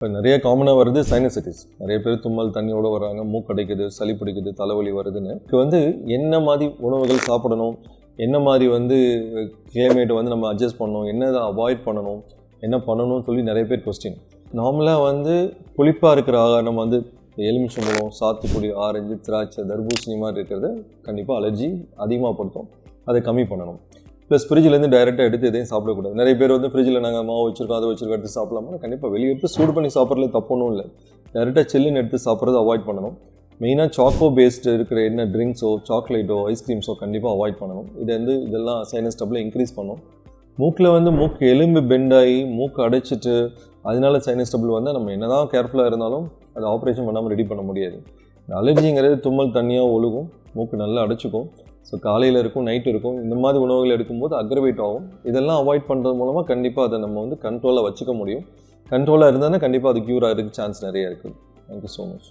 இப்போ நிறைய காமனாக வருது சைனசைட்டிஸ். நிறைய பேர் தும்மல் தண்ணியோடு வராங்க, மூக்கடைக்குது, சளி பிடிக்குது, தலைவலி வருதுன்னு. இது என்ன மாதிரி உணவுகள் சாப்பிடணும், என்ன மாதிரி கிளைமேட்டை நம்ம அட்ஜஸ்ட் பண்ணணும், என்ன அவாய்ட் பண்ணணும், என்ன பண்ணணும்னு சொல்லி நிறைய பேர் கொஸ்டின். நார்மலாக புளிப்பாக இருக்கிற ஆகாரம் எலுமிச்சம்பழம், சாத்துக்குடி, ஆரஞ்சு, திராட்சை, தர்பூசணி மாதிரி இருக்கிறது கண்டிப்பாக அலர்ஜி அதிகமாக படுத்தும். அதை கம்மி பண்ணணும். ப்ளஸ் ஃப்ரிட்ஜிலேருந்து டைரெக்டாக எடுத்து எதையும் சாப்பிடக்கூடாது. நிறைய பேர் ஃப்ரிட்ஜில் நாங்கள் மாவு வச்சுருக்கோம், அதை வச்சுருக்கோம், எடுத்து சாப்பிடலாமா? கண்டிப்பாக வெளியே எடுத்து சூடு பண்ணி சாப்பிட்றது தப்பொன்னும் இல்லை. டைரெக்டாக சில்லுன்னு எடுத்து சாப்பிட்றது அவாய்ட் பண்ணணும். மெயினாக சாக்கோ பேஸ்டு இருக்கிற என்ன ட்ரிங்க்ஸோ, சாக்லேட்டோ, ஐஸ்கிரீம்ஸோ கண்டிப்பாக அவாய்ட் பண்ணணும். இதெல்லாம் சைனஸ் ட்ரபிளை இன்க்ரீஸ் பண்ணும். மூக்கில் மூக்கு எலும்பு பெண்டாகி மூக்கு அடைச்சிட்டு அதனால சைனஸ் ட்ரபிள் வந்தால் நம்ம என்ன தான் கேர்ஃபுல்லாக இருந்தாலும் அதை ஆப்ரேஷன் பண்ணாமல் ரெடி பண்ண முடியாது. அலர்ஜிங்கிறது தும்மல் தண்ணியாக ஒழுகும், மூக்கு நல்லா அடைச்சிக்கும். ஸோ காலையில் இருக்கும், நைட்டு இருக்கும். இந்த மாதிரி உணவுகள் எடுக்கும்போது அக்ரவேட் ஆகும். இதெல்லாம் அவாய்ட் பண்ணுறது மூலமாக கண்டிப்பாக அதை நம்ம கண்ட்ரோலாக வச்சுக்க முடியும். கண்ட்ரோலாக இருந்தால் கண்டிப்பாக அது க்யூர் ஆகிறதுக்கு சான்ஸ் நிறைய இருக்குது. Thank you so much.